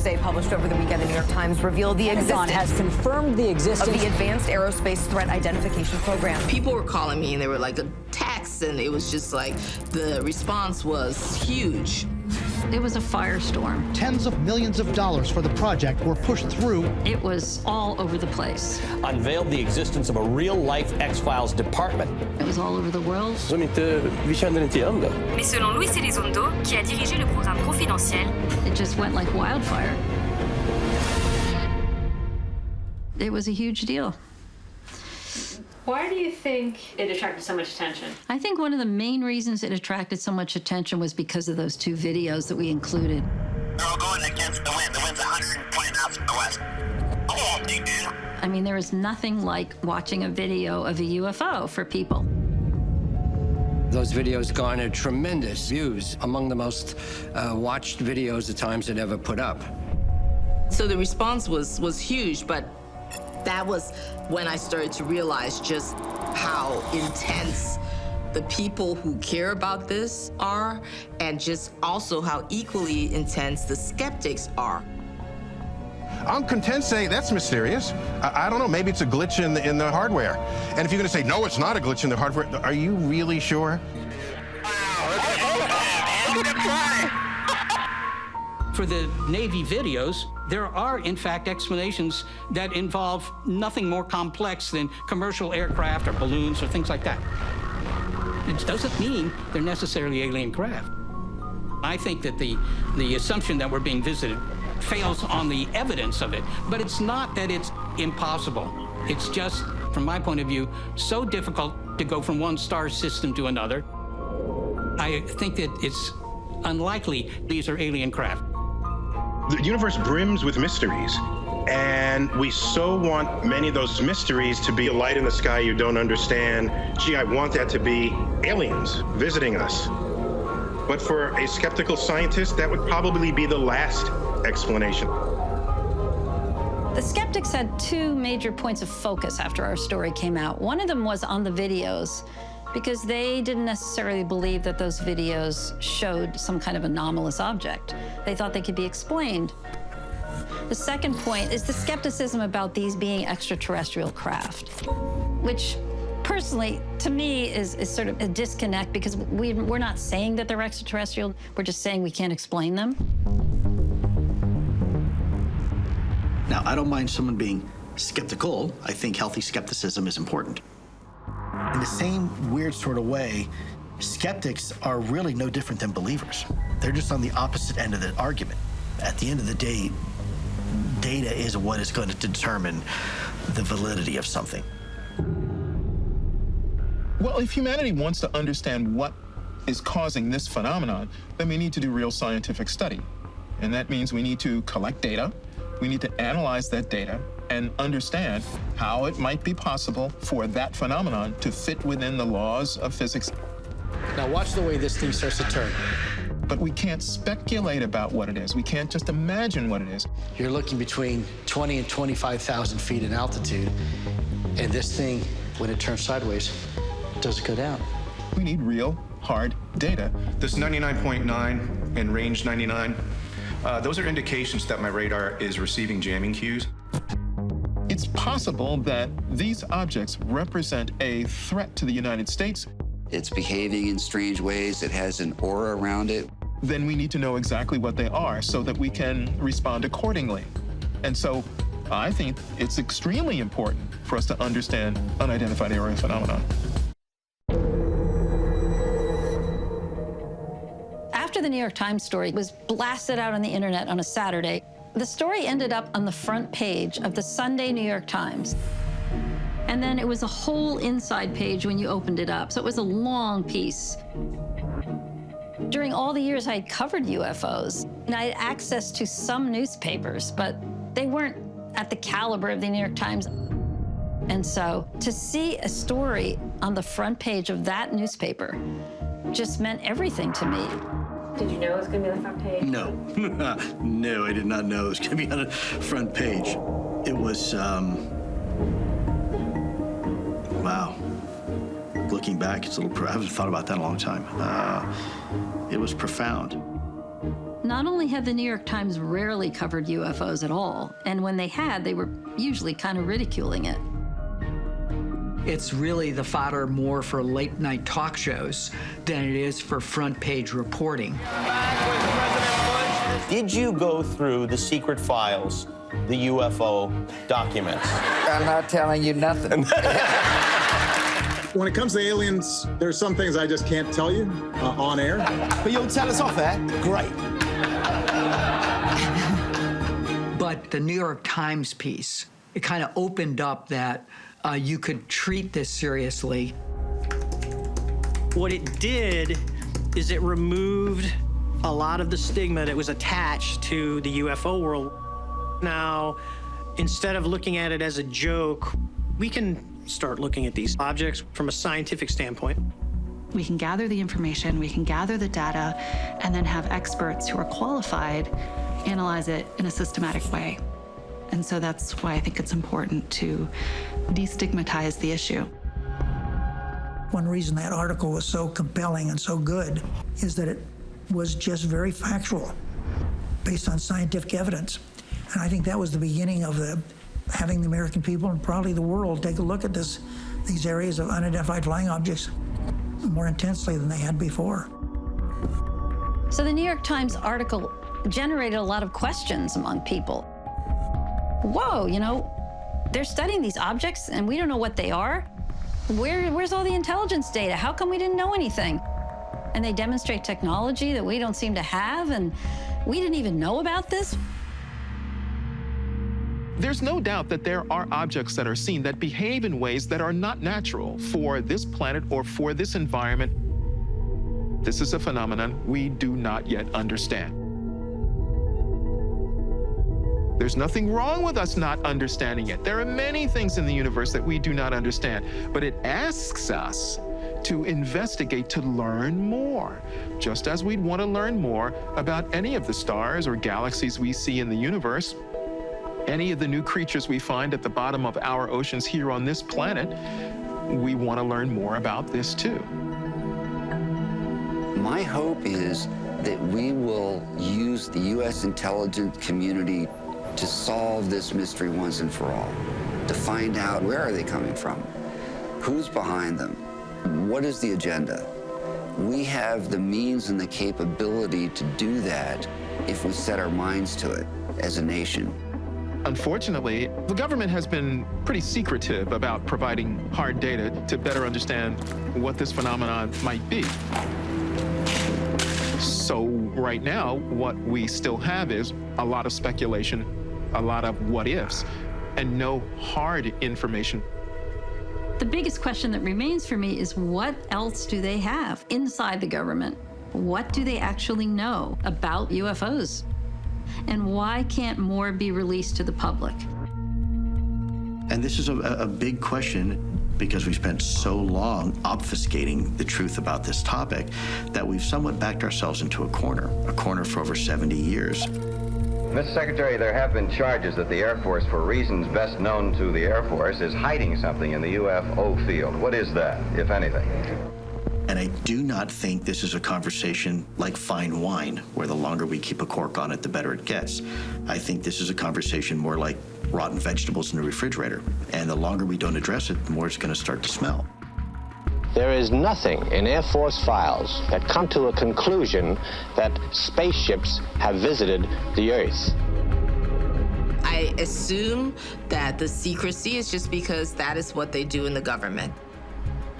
essay published over the weekend in the New York Times revealed the existence has confirmed the existence of the Advanced Aerospace Threat Identification Program. People were calling me and they were like, attacks, and it was just like, the response was huge. It was a firestorm. Tens of millions of dollars for the project were pushed through. It was all over the place. Unveiled the existence of a real-life X-Files department. It was all over the world. Vi känner inte igen det. Mais selon Luis Elizondo, qui a dirigé le programme confidentiel, It just went like wildfire. It was a huge deal. why do you think it attracted so much attention? I think one of the main reasons it attracted so much attention was because of those two videos that we included. They're all going against the wind. The wind's 120 knots from the west. Oh, big deal. I mean, there is nothing like watching a video of a UFO for people. Those videos garnered tremendous views, among the most watched videos the Times had ever put up. So the response was huge, but that was when I started to realize just how intense the people who care about this are, and just also how equally intense the skeptics are. I'm content saying that's mysterious. I don't know, maybe it's a glitch in the hardware. And if you're going to say, no, it's not a glitch in the hardware, are you really sure? For the Navy videos, there are, in fact, explanations that involve nothing more complex than commercial aircraft or balloons or things like that. It doesn't mean they're necessarily alien craft. I think that the assumption that we're being visited fails on the evidence of it, but it's not that it's impossible. It's just, from my point of view, so difficult to go from one star system to another. I think that it's unlikely these are alien craft. The universe brims with mysteries, and we so want many of those mysteries to be a light in the sky you don't understand. Gee, I want that to be aliens visiting us. But for a skeptical scientist, that would probably be the last explanation. The skeptics had two major points of focus after our story came out. One of them was on the videos, because they didn't necessarily believe that those videos showed some kind of anomalous object. They thought they could be explained. The second point is the skepticism about these being extraterrestrial craft, which personally, to me, is sort of a disconnect, because we're not saying that they're extraterrestrial, we're just saying we can't explain them. Now, I don't mind someone being skeptical. I think healthy skepticism is important. In the same weird sort of way, skeptics are really no different than believers. They're just on the opposite end of the argument. At the end of the day, data is what is going to determine the validity of something. Well, if humanity wants to understand what is causing this phenomenon, then we need to do real scientific study. And that means we need to collect data, we need to analyze that data, and understand how it might be possible for that phenomenon to fit within the laws of physics. Now watch the way this thing starts to turn. But we can't speculate about what it is. We can't just imagine what it is. You're looking between 20 and 25,000 feet in altitude, and this thing, when it turns sideways, doesn't go down. We need real, hard data. This 99.9 and range 99, those are indications that my radar is receiving jamming cues. It's possible that these objects represent a threat to the United States. It's behaving in strange ways. It has an aura around it. Then we need to know exactly what they are so that we can respond accordingly. And so I think it's extremely important for us to understand unidentified aerial phenomenon. After the New York Times story was blasted out on the internet on a Saturday, the story ended up on the front page of the Sunday New York Times. And then it was a whole inside page when you opened it up, so it was a long piece. During all the years I had covered UFOs, and I had access to some newspapers, but they weren't at the caliber of the New York Times. And so to see a story on the front page of that newspaper just meant everything to me. Did you know it was going to be on the front page? No. No, I did not know it was going to be on the front page. It was, wow. Looking back, it's a little, I haven't thought about that in a long time. It was profound. Not only had the New York Times rarely covered UFOs at all, and when they had, they were usually kind of ridiculing it. It's really the fodder more for late-night talk shows than it is for front-page reporting. Did you go through the secret files, the UFO documents? I'm not telling you nothing. When it comes to aliens, there's some things I just can't tell you on air. But you'll tell us off air? Great. But the New York Times piece, it kind of opened up that you could treat this seriously. What it did is it removed a lot of the stigma that was attached to the UFO world. Now, instead of looking at it as a joke, we can start looking at these objects from a scientific standpoint. We can gather the information, we can gather the data, and then have experts who are qualified analyze it in a systematic way. And so that's why I think it's important to destigmatize the issue. One reason that article was so compelling and so good is that it was just very factual, based on scientific evidence. And I think that was the beginning of having the American people and probably the world take a look at these areas of unidentified flying objects more intensely than they had before. So the New York Times article generated a lot of questions among people. Whoa, you know, they're studying these objects and we don't know what they are? Where's all the intelligence data? How come we didn't know anything? And they demonstrate technology that we don't seem to have, and we didn't even know about this? There's no doubt that there are objects that are seen that behave in ways that are not natural for this planet or for this environment. This is a phenomenon we do not yet understand. There's nothing wrong with us not understanding it. There are many things in the universe that we do not understand, but it asks us to investigate, to learn more, just as we'd want to learn more about any of the stars or galaxies we see in the universe. Any of the new creatures we find at the bottom of our oceans here on this planet, we want to learn more about this too. My hope is that we will use the U.S. intelligence community to solve this mystery once and for all, to find out where are they coming from, who's behind them, what is the agenda. We have the means and the capability to do that if we set our minds to it as a nation. Unfortunately, the government has been pretty secretive about providing hard data to better understand what this phenomenon might be. So right now, what we still have is a lot of speculation, a lot of what ifs, and no hard information. The biggest question that remains for me is what else do they have inside the government? What do they actually know about UFOs? And why can't more be released to the public? And this is a big question because we spent so long obfuscating the truth about this topic that we've somewhat backed ourselves into a corner for over 70 years. Mr. Secretary, there have been charges that the Air Force, for reasons best known to the Air Force, is hiding something in the UFO field. What is that, if anything? And I do not think this is a conversation like fine wine, where the longer we keep a cork on it, the better it gets. I think this is a conversation more like rotten vegetables in the refrigerator. And the longer we don't address it, the more it's going to start to smell. There is nothing in Air Force files that come to a conclusion that spaceships have visited the Earth. I assume that the secrecy is just because that is what they do in the government.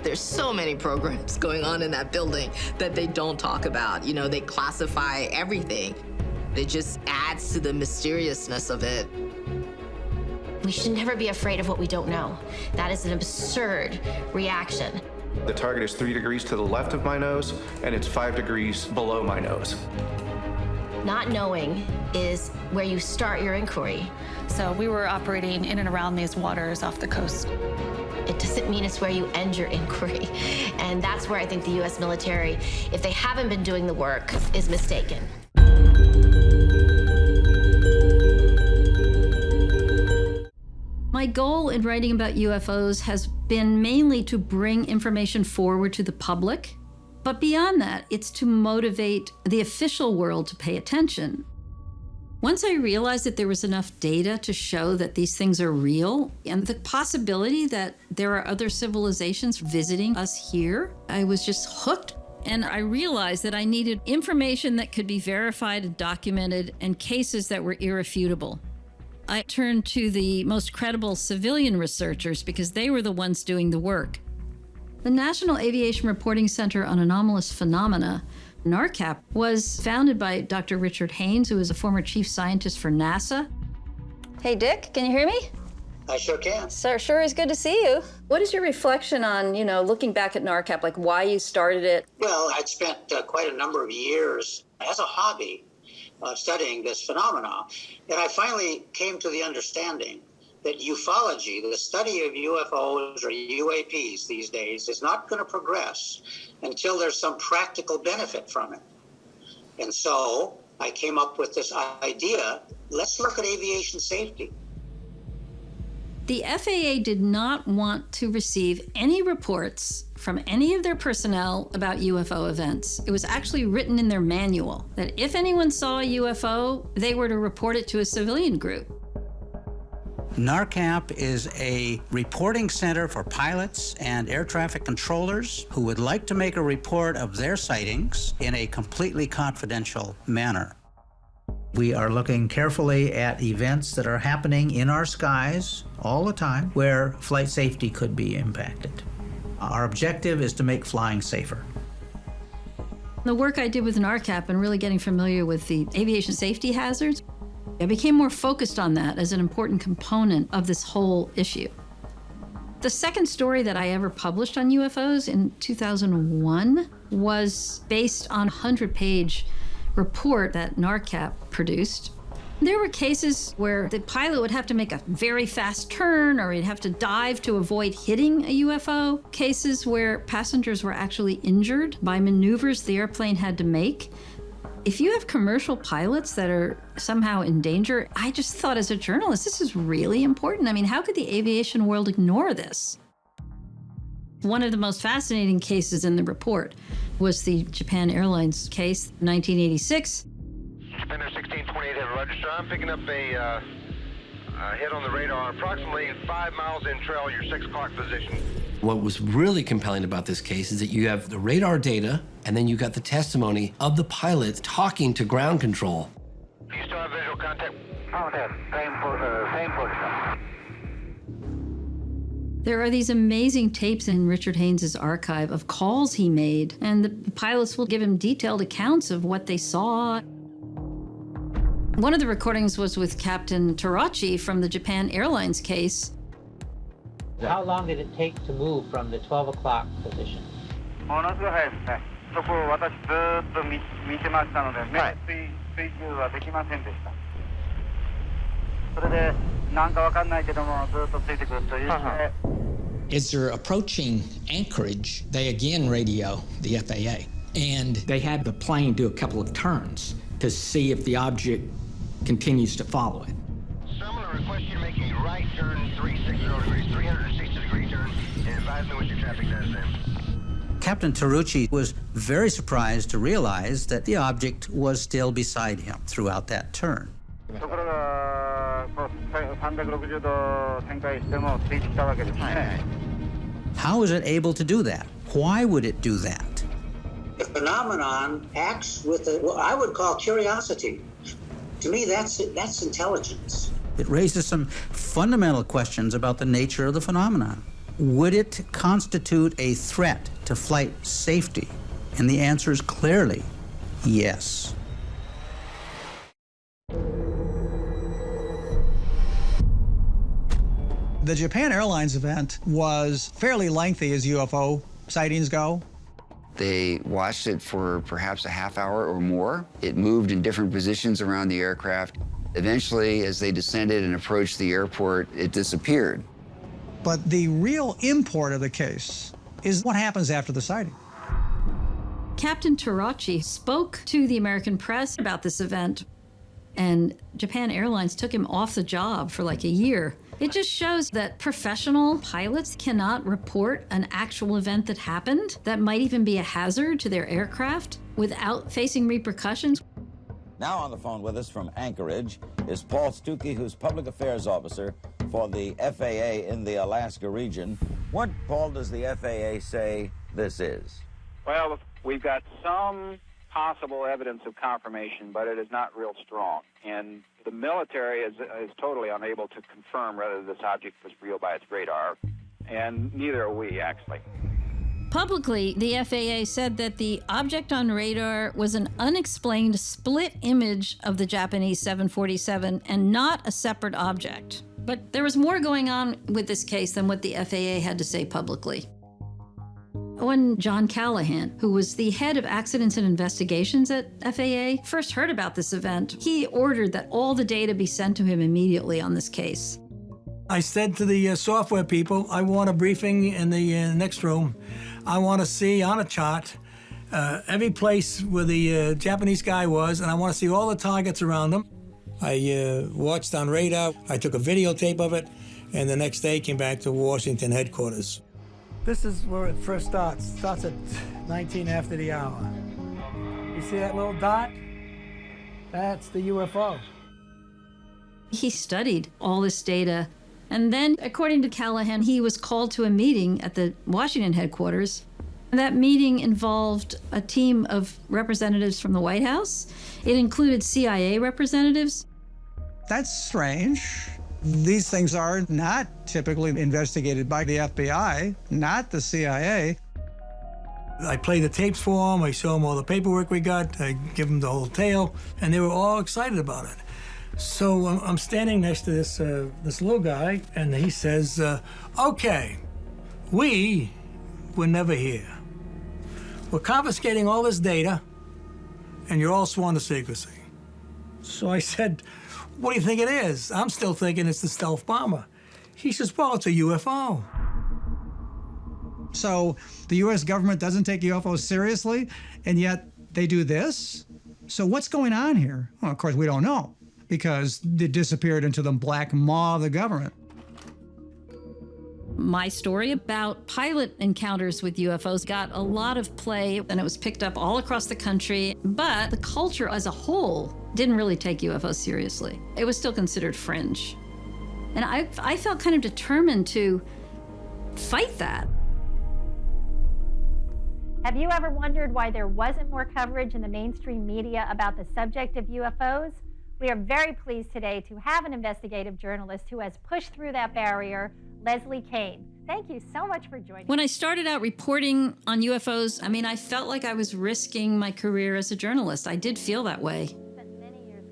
There's so many programs going on in that building that they don't talk about. You know, they classify everything. It just adds to the mysteriousness of it. We should never be afraid of what we don't know. That is an absurd reaction. The target is 3 degrees to the left of my nose, and it's 5 degrees below my nose. Not knowing is where you start your inquiry. So we were operating in and around these waters off the coast. It doesn't mean it's where you end your inquiry. And that's where I think the U.S. military, if they haven't been doing the work, is mistaken. My goal in writing about UFOs has been mainly to bring information forward to the public But beyond that, it's to motivate the official world to pay attention. Once I realized that there was enough data to show that these things are real and the possibility that there are other civilizations visiting us here, I was just hooked. And I realized that I needed information that could be verified and documented and cases that were irrefutable. I turned to the most credible civilian researchers because they were the ones doing the work. The National Aviation Reporting Center on Anomalous Phenomena, NARCAP, was founded by Dr. Richard Haynes, who is a former chief scientist for NASA. Hey, Dick, can you hear me? I sure can. Sure is good to see you. What is your reflection on, looking back at NARCAP, like why you started it? Well, I'd spent quite a number of years as a hobby studying this phenomenon, and I finally came to the understanding that ufology, the study of UFOs or UAPs these days, is not going to progress until there's some practical benefit from it. And so I came up with this idea, let's look at aviation safety. The FAA did not want to receive any reports from any of their personnel about UFO events. It was actually written in their manual that if anyone saw a UFO, they were to report it to a civilian group. NARCAP is a reporting center for pilots and air traffic controllers who would like to make a report of their sightings in a completely confidential manner. We are looking carefully at events that are happening in our skies all the time where flight safety could be impacted. Our objective is to make flying safer. The work I did with NARCAP and really getting familiar with the aviation safety hazards, I became more focused on that as an important component of this whole issue. The second story that I ever published on UFOs in 2001 was based on a 100-page report that NARCAP produced. There were cases where the pilot would have to make a very fast turn or he'd have to dive to avoid hitting a UFO. Cases where passengers were actually injured by maneuvers the airplane had to make. If you have commercial pilots that are somehow in danger, I just thought as a journalist, this is really important. I mean, how could the aviation world ignore this? One of the most fascinating cases in the report was the Japan Airlines case, 1986. Spinner 1628, have a register. I'm picking up a hit on the radar, approximately 5 miles in trail, your 6 o'clock position. What was really compelling about this case is that you have the radar data, and then you got the testimony of the pilot talking to ground control. Do you still have visual contact? Oh, same position. There are these amazing tapes in Richard Haynes' archive of calls he made, and the pilots will give him detailed accounts of what they saw. One of the recordings was with Captain Tarachi from the Japan Airlines case. How long did it take to move from the 12 o'clock position? As they're approaching Anchorage, they again radio the FAA. And they had the plane do a couple of turns to see if the object continues to follow it. Similar request, you're making right turn 360 degrees, 360 degree turn, and advise me what your traffic does then. Captain Tarachi was very surprised to realize that the object was still beside him throughout that turn. How is it able to do that? Why would it do that? The phenomenon acts with what I would call curiosity. To me, that's intelligence. It raises some fundamental questions about the nature of the phenomenon. Would it constitute a threat to flight safety? And the answer is clearly yes. The Japan Airlines event was fairly lengthy as UFO sightings go. They watched it for perhaps a half hour or more. It moved in different positions around the aircraft. Eventually, as they descended and approached the airport, it disappeared. But the real import of the case is what happens after the sighting. Captain Tarachi spoke to the American press about this event, and Japan Airlines took him off the job for like a year It just shows that professional pilots cannot report an actual event that happened that might even be a hazard to their aircraft without facing repercussions. Now on the phone with us from Anchorage is Paul Stuckey, who's Public Affairs Officer for the FAA in the Alaska region. What, Paul, does the FAA say this is? Well, we've got some possible evidence of confirmation, but it is not real strong. And the military is totally unable to confirm whether this object was real by its radar, and neither are we, actually. Publicly, the FAA said that the object on radar was an unexplained split image of the Japanese 747 and not a separate object. But there was more going on with this case than what the FAA had to say publicly. When John Callahan, who was the head of accidents and investigations at FAA, first heard about this event, he ordered that all the data be sent to him immediately on this case. I said to the software people, I want a briefing in the next room. I want to see on a chart every place where the Japanese guy was, and I want to see all the targets around him. I watched on radar, I took a videotape of it, and the next day came back to Washington headquarters. This is where it first starts. It starts at 19 after the hour. You see that little dot? That's the UFO. He studied all this data, and then, according to Callahan, he was called to a meeting at the Washington headquarters. That meeting involved a team of representatives from the White House. It included CIA representatives. That's strange. These things are not typically investigated by the FBI, not the CIA. I play the tapes for them, I show them all the paperwork we got, I give them the whole tale, and they were all excited about it. So I'm standing next to this little guy, and he says, okay, we were never here. We're confiscating all this data, and you're all sworn to secrecy. So I said, what do you think it is? I'm still thinking it's the stealth bomber. He says, well, it's a UFO. So the U.S. government doesn't take UFOs seriously, and yet they do this? So what's going on here? Well, of course, we don't know, because it disappeared into the black maw of the government. My story about pilot encounters with UFOs got a lot of play, and it was picked up all across the country, but the culture as a whole didn't really take UFOs seriously. It was still considered fringe. And I felt kind of determined to fight that. Have you ever wondered why there wasn't more coverage in the mainstream media about the subject of UFOs? We are very pleased today to have an investigative journalist who has pushed through that barrier, Leslie Kane. Thank you so much for joining. When I started out reporting on UFOs, I felt like I was risking my career as a journalist. I did feel that way.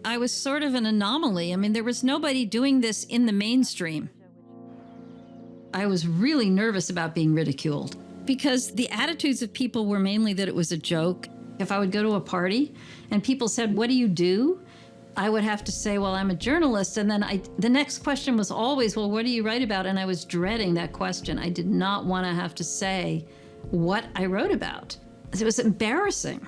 I was sort of an anomaly. There was nobody doing this in the mainstream. I was really nervous about being ridiculed because the attitudes of people were mainly that it was a joke. If I would go to a party and people said, what do you do? I would have to say, well, I'm a journalist. And then the next question was always, well, what do you write about? And I was dreading that question. I did not want to have to say what I wrote about. It was embarrassing.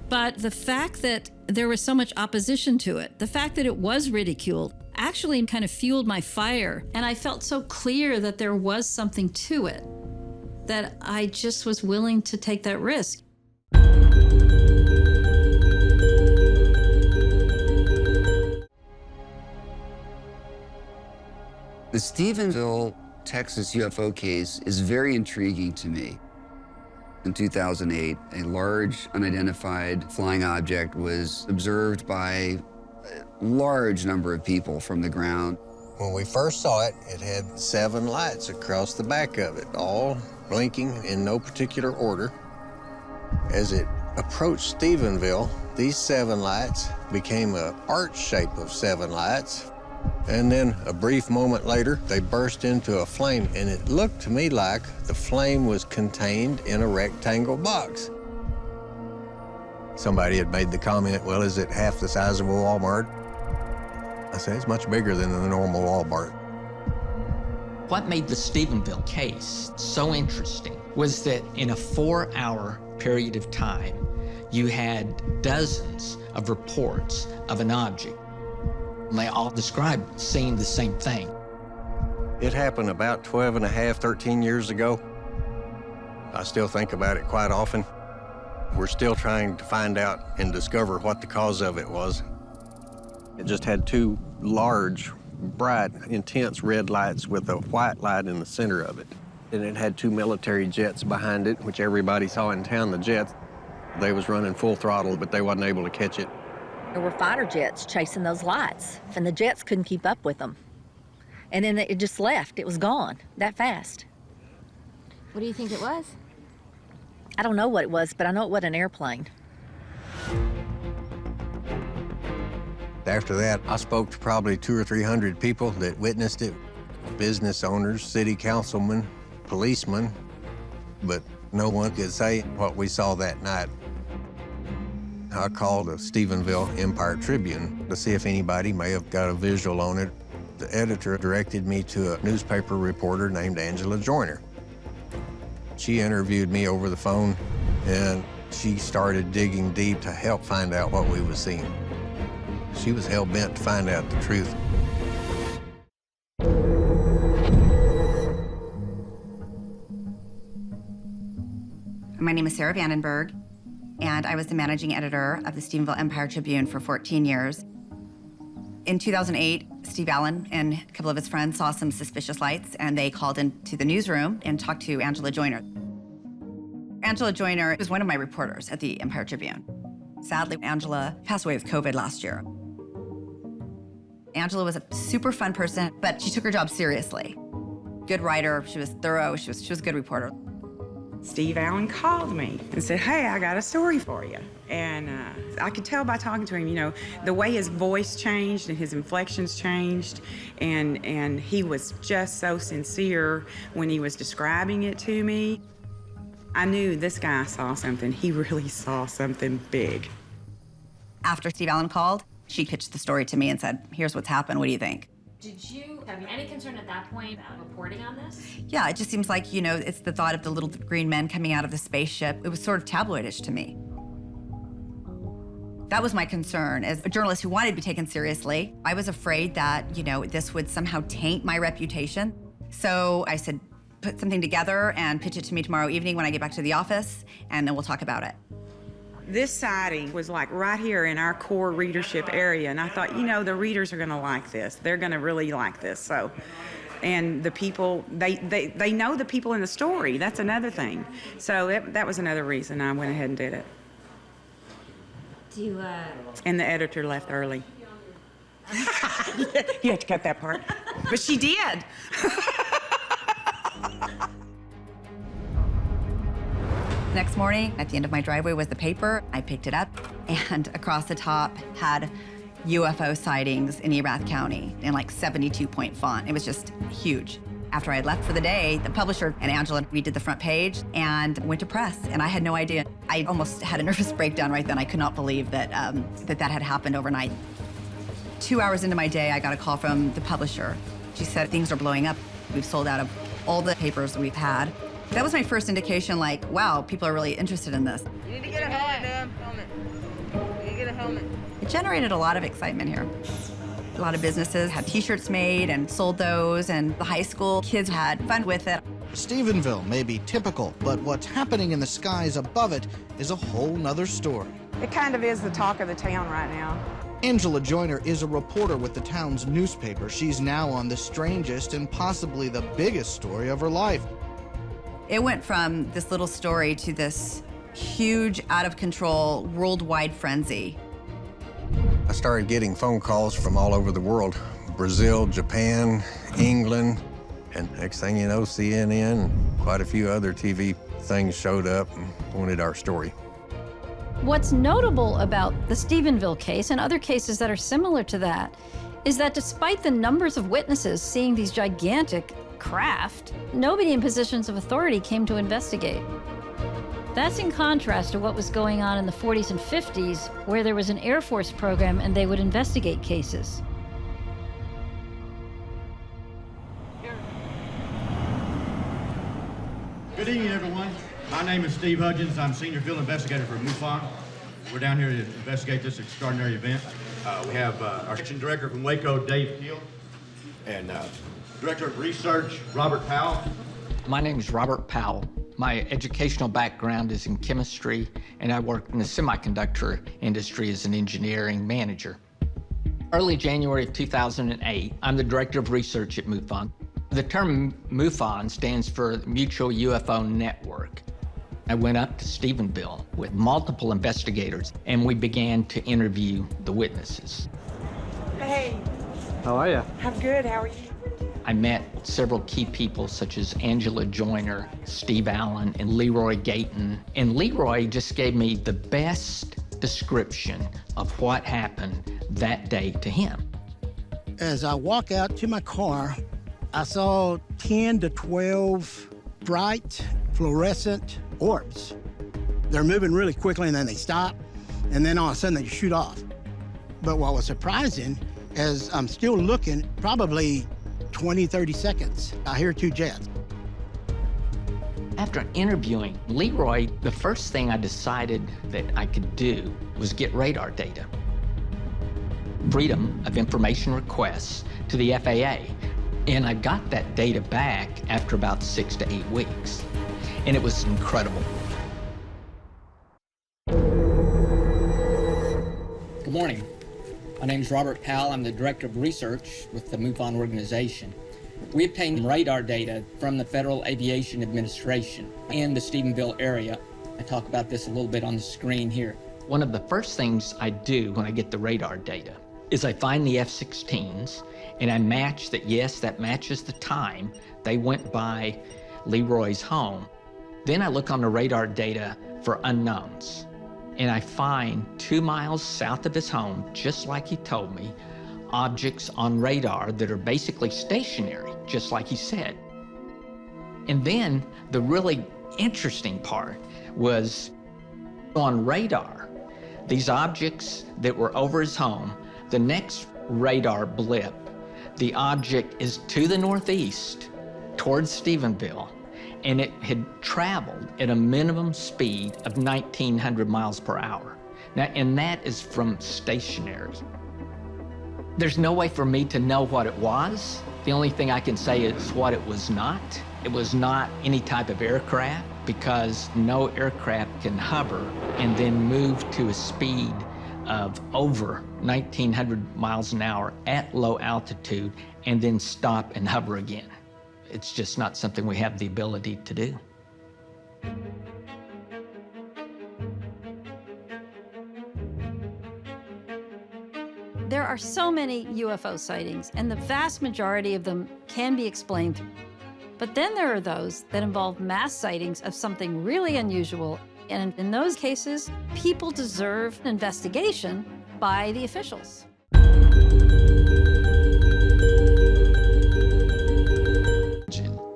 But the fact that there was so much opposition to it, the fact that it was ridiculed, actually kind of fueled my fire. And I felt so clear that there was something to it that I just was willing to take that risk. The Stephenville, Texas UFO case is very intriguing to me. In 2008, a large unidentified flying object was observed by a large number of people from the ground. When we first saw it, it had 7 lights across the back of it, all blinking in no particular order. As it approached Stephenville, these 7 lights became an arch shape of 7 lights. And then a brief moment later, they burst into a flame, and it looked to me like the flame was contained in a rectangle box. Somebody had made the comment, well, is it half the size of a Walmart? I said, it's much bigger than the normal Walmart. What made the Stephenville case so interesting was that in a 4-hour period of time, you had dozens of reports of an object. And they all described seeing the same thing. It happened about 12 and a half, 13 years ago. I still think about it quite often. We're still trying to find out and discover what the cause of it was. It just had two large, bright, intense red lights with a white light in the center of it. And it had two military jets behind it, which everybody saw in town, the jets. They was running full throttle, but they wasn't able to catch it. There were fighter jets chasing those lights, and the jets couldn't keep up with them. And then it just left. It was gone that fast. What do you think it was? I don't know what it was, but I know it wasn't an airplane. After that, I spoke to probably 200 or 300 people that witnessed it. Business owners, city councilmen, policemen, but no one could say what we saw that night. I called the Stephenville Empire Tribune to see if anybody may have got a visual on it. The editor directed me to a newspaper reporter named Angela Joyner. She interviewed me over the phone, and she started digging deep to help find out what we were seeing. She was hell-bent to find out the truth. My name is Sarah Vandenberg, and I was the managing editor of the Stephenville Empire Tribune for 14 years. In 2008, Steve Allen and a couple of his friends saw some suspicious lights, and they called into the newsroom and talked to Angela Joyner. Angela Joyner was one of my reporters at the Empire Tribune. Sadly, Angela passed away with COVID last year. Angela was a super fun person, but she took her job seriously. Good writer, she was thorough, she was a good reporter. Steve Allen called me and said, hey, I got a story for you. And I could tell by talking to him, you know, the way his voice changed and his inflections changed, and he was just so sincere when he was describing it to me. I knew this guy saw something. He really saw something big. After Steve Allen called, she pitched the story to me and said, here's what's happened, what do you think? Did you have any concern at that point about reporting on this? Yeah, it just seems like, you know, it's the thought of the little green men coming out of the spaceship. It was sort of tabloidish to me. That was my concern. As a journalist who wanted to be taken seriously, I was afraid that, you know, this would somehow taint my reputation. So I said, put something together and pitch it to me tomorrow evening when I get back to the office, and then we'll talk about it. This sighting was like right here in our core readership area, and I thought, you know, the readers are gonna like this. They're gonna really like this, so. And the people, they know the people in the story. That's another thing. So that was another reason I went ahead and did it. And the editor left early. You have to cut that part. But she did. Next morning, at the end of my driveway was the paper. I picked it up, and across the top had UFO sightings in Erath County in like 72-point font. It was just huge. After I had left for the day, the publisher and Angela redid the front page and went to press, and I had no idea. I almost had a nervous breakdown right then. I could not believe that that had happened overnight. 2 hours into my day, I got a call from the publisher. She said, things are blowing up. We've sold out of all the papers that we've had. That was my first indication, like, wow, people are really interested in this. You need to get a helmet, helmet. You need to get a helmet. It generated a lot of excitement here. A lot of businesses had T-shirts made and sold those, and the high school kids had fun with it. Stephenville may be typical, but what's happening in the skies above it is a whole nother story. It kind of is the talk of the town right now. Angela Joyner is a reporter with the town's newspaper. She's now on the strangest and possibly the biggest story of her life. It went from this little story to this huge, out-of-control, worldwide frenzy. I started getting phone calls from all over the world, Brazil, Japan, England, and next thing you know, CNN and quite a few other TV things showed up and wanted our story. What's notable about the Stephenville case and other cases that are similar to that is that despite the numbers of witnesses seeing these gigantic craft, nobody in positions of authority came to investigate. That's in contrast to what was going on in the 40s and 50s, where there was an Air Force program and they would investigate cases. Good evening, everyone. My name is Steve Hudgens. I'm Senior Field Investigator for MUFON. We're down here to investigate this extraordinary event. We have our Section Director from Waco, Dave Keel, and Director of Research, Robert Powell. My name is Robert Powell. My educational background is in chemistry, and I worked in the semiconductor industry as an engineering manager. Early January of 2008, I'm the Director of Research at MUFON. The term MUFON stands for Mutual UFO Network. I went up to Stephenville with multiple investigators, and we began to interview the witnesses. Hey. How are you? I'm good. How are you? I met several key people such as Angela Joyner, Steve Allen, and Leroy Gayton. And Leroy just gave me the best description of what happened that day to him. As I walk out to my car, I saw 10 to 12 bright fluorescent orbs. They're moving really quickly and then they stop, and then all of a sudden they shoot off. But what was surprising, as I'm still looking, probably 20, 30 seconds, I hear two jets. After interviewing Leroy, the first thing I decided that I could do was get radar data. Freedom of information requests to the FAA. And I got that data back after about 6 to 8 weeks. And it was incredible. Good morning. My name is Robert Powell. I'm the Director of Research with the MUFON organization. We obtained radar data from the Federal Aviation Administration in the Stephenville area. I talk about this a little bit on the screen here. One of the first things I do when I get the radar data is I find the F-16s and I match that, yes, that matches the time they went by Leroy's home. Then I look on the radar data for unknowns. And I find 2 miles south of his home, just like he told me, objects on radar that are basically stationary, just like he said. And then the really interesting part was on radar, these objects that were over his home, the next radar blip, the object is to the northeast towards Stephenville, and it had traveled at a minimum speed of 1,900 miles per hour. Now, and that is from stationary. There's no way for me to know what it was. The only thing I can say is what it was not. It was not any type of aircraft, because no aircraft can hover and then move to a speed of over 1,900 miles an hour at low altitude and then stop and hover again. It's just not something we have the ability to do. There are so many UFO sightings, and the vast majority of them can be explained. But then there are those that involve mass sightings of something really unusual, and in those cases, people deserve an investigation by the officials.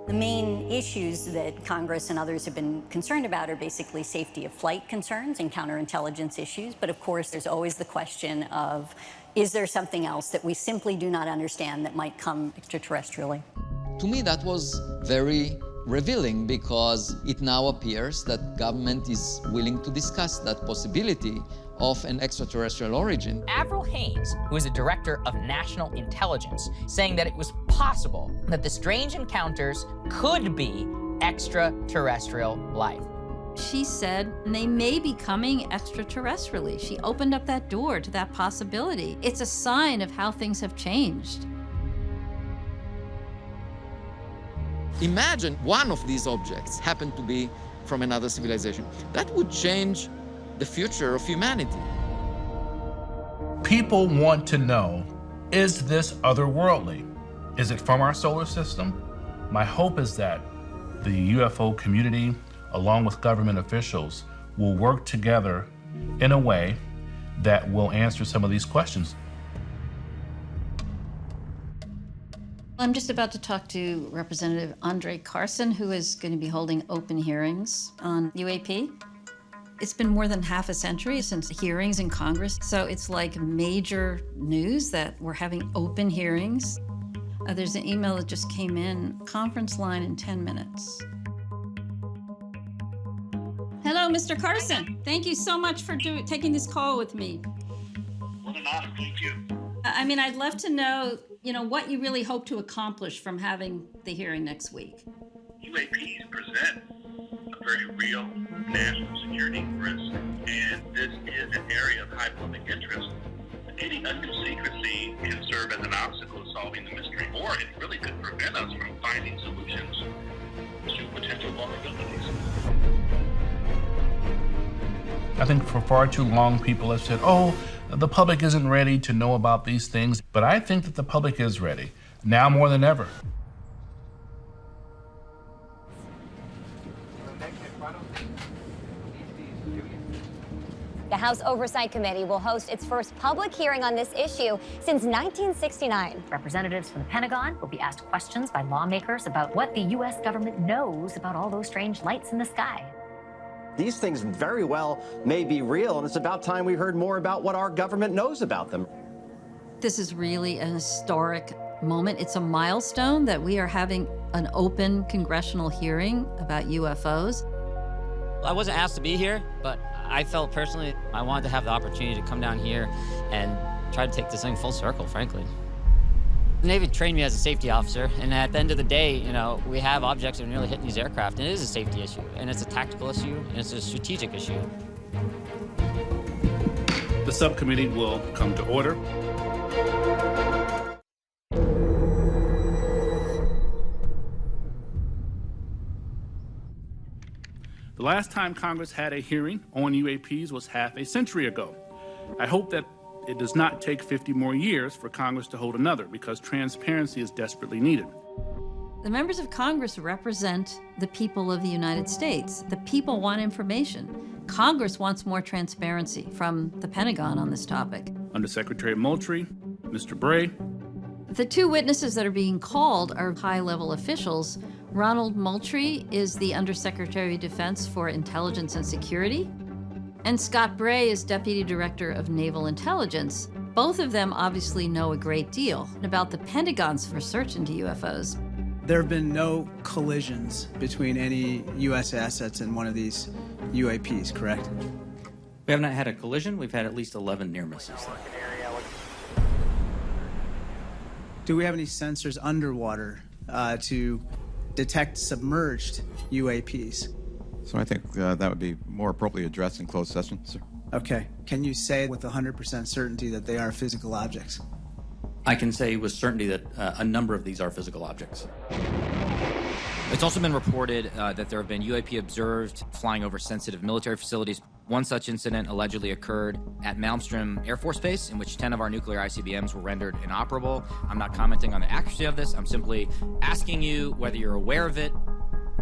The main issues that Congress and others have been concerned about are basically safety of flight concerns and counterintelligence issues. But of course, there's always the question of, is there something else that we simply do not understand that might come extraterrestrially? To me, that was very revealing, because it now appears that government is willing to discuss that possibility of an extraterrestrial origin. Avril Haines, who is a director of national intelligence, saying that it was possible that the strange encounters could be extraterrestrial life. She said they may be coming extraterrestrially. She opened up that door to that possibility. It's a sign of how things have changed. Imagine one of these objects happened to be from another civilization. That would change the future of humanity. People want to know, is this otherworldly? Is it from our solar system? My hope is that the UFO community, along with government officials, will work together in a way that will answer some of these questions. I'm just about to talk to Representative Andre Carson, who is going to be holding open hearings on UAP. It's been more than half a century since hearings in Congress, so it's like major news that we're having open hearings. There's an email that just came in, conference line in 10 minutes. Hello, Mr. Carson. Thank you so much for taking this call with me. What an honor, thank you. I mean, I'd love to know, what you really hope to accomplish from having the hearing next week. UAPs present a very real national security risk, and this is an area of high public interest. Any undue secrecy can serve as an obstacle to solving the mystery, or it really could prevent us from finding solutions to potential vulnerabilities. I think for far too long, people have said, oh, the public isn't ready to know about these things. But I think that the public is ready, now more than ever. The House Oversight Committee will host its first public hearing on this issue since 1969. Representatives from the Pentagon will be asked questions by lawmakers about what the U.S. government knows about all those strange lights in the sky. These things very well may be real, and it's about time we heard more about what our government knows about them. This is really an historic moment. It's a milestone that we are having an open congressional hearing about UFOs. I wasn't asked to be here, but I felt personally I wanted to have the opportunity to come down here and try to take this thing full circle, frankly. The Navy trained me as a safety officer, and at the end of the day, we have objects that are nearly hitting these aircraft, and it is a safety issue, and it's a tactical issue, and it's a strategic issue. The subcommittee will come to order. The last time Congress had a hearing on UAPs was half a century ago. I hope that it does not take 50 more years for Congress to hold another, because transparency is desperately needed. The members of Congress represent the people of the United States. The people want information. Congress wants more transparency from the Pentagon on this topic. Undersecretary Moultrie, Mr. Bray. The two witnesses that are being called are high-level officials. Ronald Moultrie is the Undersecretary of Defense for Intelligence and Security, and Scott Bray is Deputy Director of Naval Intelligence. Both of them obviously know a great deal about the Pentagon's research into UFOs. There have been no collisions between any U.S. assets and one of these UAPs, correct? We have not had a collision. We've had at least 11 near misses. Do we have any sensors underwater to detect submerged UAPs? So I think that would be more appropriately addressed in closed session, sir. Okay. Can you say with 100% certainty that they are physical objects? I can say with certainty that a number of these are physical objects. It's also been reported that there have been UAP observed flying over sensitive military facilities. One such incident allegedly occurred at Malmstrom Air Force Base, in which 10 of our nuclear ICBMs were rendered inoperable. I'm not commenting on the accuracy of this. I'm simply asking you whether you're aware of it.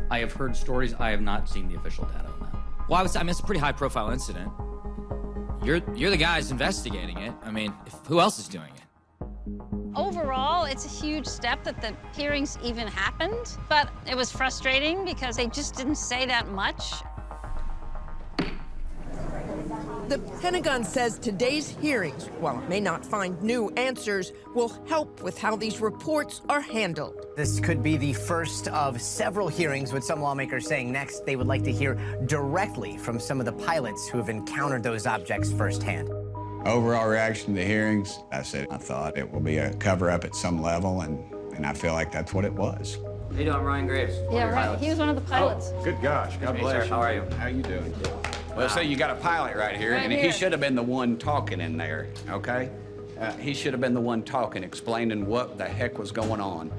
I have heard stories. I have not seen the official data on that. Well, I mean, it's a pretty high-profile incident. You're the guys investigating it. I mean, who else is doing it? Overall, it's a huge step that the hearings even happened, but it was frustrating because they just didn't say that much. The Pentagon says today's hearings, while it may not find new answers, will help with how these reports are handled. This could be the first of several hearings, with some lawmakers saying next they would like to hear directly from some of the pilots who have encountered those objects firsthand. Overall reaction to the hearings, I thought it will be a cover-up at some level, and I feel like that's what it was. Hey, I'm Ryan Graves. Yeah, right. He was one of the pilots. Oh, good gosh. God bless you. How are you? How you doing? Well, so you got a pilot right here, and he should have been the one talking in there, okay? He should have been the one talking, explaining what the heck was going on.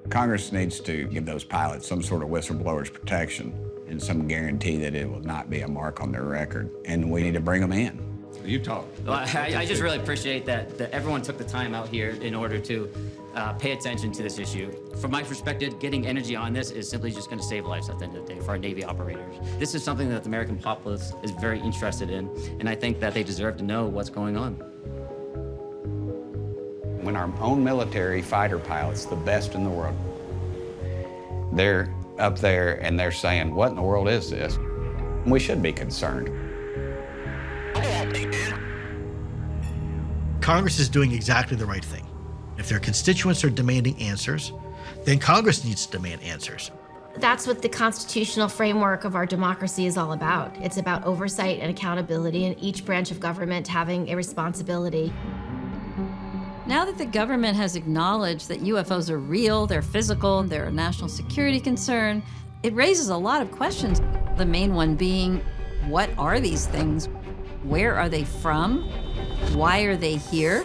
Congress needs to give those pilots some sort of whistleblower's protection and some guarantee that it will not be a mark on their record, and we need to bring them in. You talk. Well, I just really appreciate that everyone took the time out here in order to pay attention to this issue. From my perspective, getting energy on this is simply just going to save lives at the end of the day for our Navy operators. This is something that the American populace is very interested in, and I think that they deserve to know what's going on. When our own military fighter pilots, the best in the world, they're up there and they're saying, what in the world is this? We should be concerned. Congress is doing exactly the right thing. If their constituents are demanding answers, then Congress needs to demand answers. That's what the constitutional framework of our democracy is all about. It's about oversight and accountability, and each branch of government having a responsibility. Now that the government has acknowledged that UFOs are real, they're physical, they're a national security concern, it raises a lot of questions. The main one being, what are these things? Where are they from? Why are they here?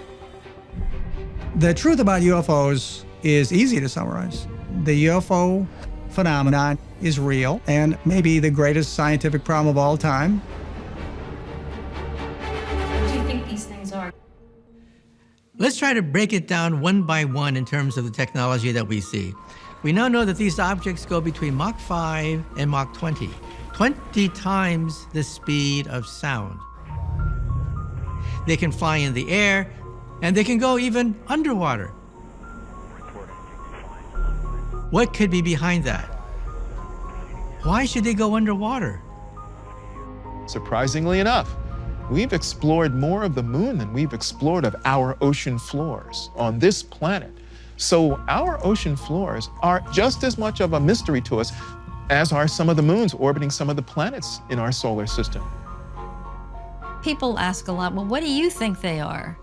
The truth about UFOs is easy to summarize. The UFO phenomenon is real and maybe the greatest scientific problem of all time. What do you think these things are? Let's try to break it down one by one in terms of the technology that we see. We now know that these objects go between Mach 5 and Mach 20, 20 times the speed of sound. They can fly in the air, and they can go even underwater. What could be behind that? Why should they go underwater? Surprisingly enough, we've explored more of the moon than we've explored of our ocean floors on this planet. So our ocean floors are just as much of a mystery to us as are some of the moons orbiting some of the planets in our solar system. People ask a lot, well, what do you think they are?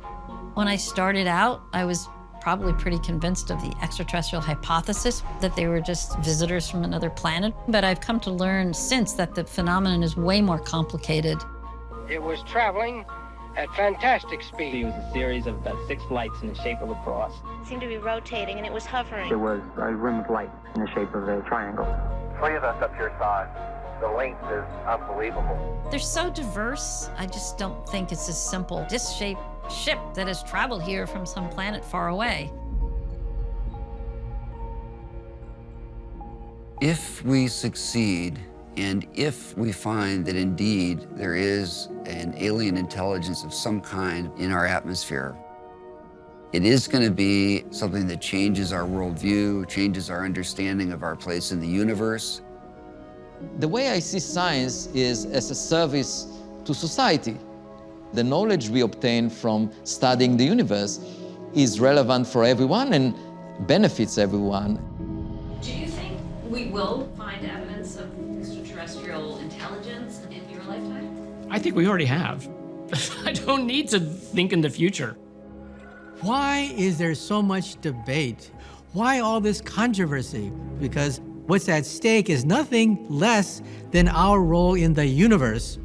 When I started out, I was probably pretty convinced of the extraterrestrial hypothesis, that they were just visitors from another planet. But I've come to learn since that the phenomenon is way more complicated. It was traveling at fantastic speed. It was a series of about 6 lights in the shape of a cross. It seemed to be rotating, and it was hovering. There was a rim of light in the shape of a triangle. 3 of us up here saw it. The length is unbelievable. They're so diverse, I just don't think it's as simple. Disc-shaped ship that has traveled here from some planet far away. If we succeed, and if we find that indeed there is an alien intelligence of some kind in our atmosphere, it is going to be something that changes our worldview, changes our understanding of our place in the universe. The way I see science is as a service to society. The knowledge we obtain from studying the universe is relevant for everyone and benefits everyone. Do you think we will find evidence of extraterrestrial intelligence in your lifetime? I think we already have. I don't need to think in the future. Why is there so much debate? Why all this controversy? Because what's at stake is nothing less than our role in the universe.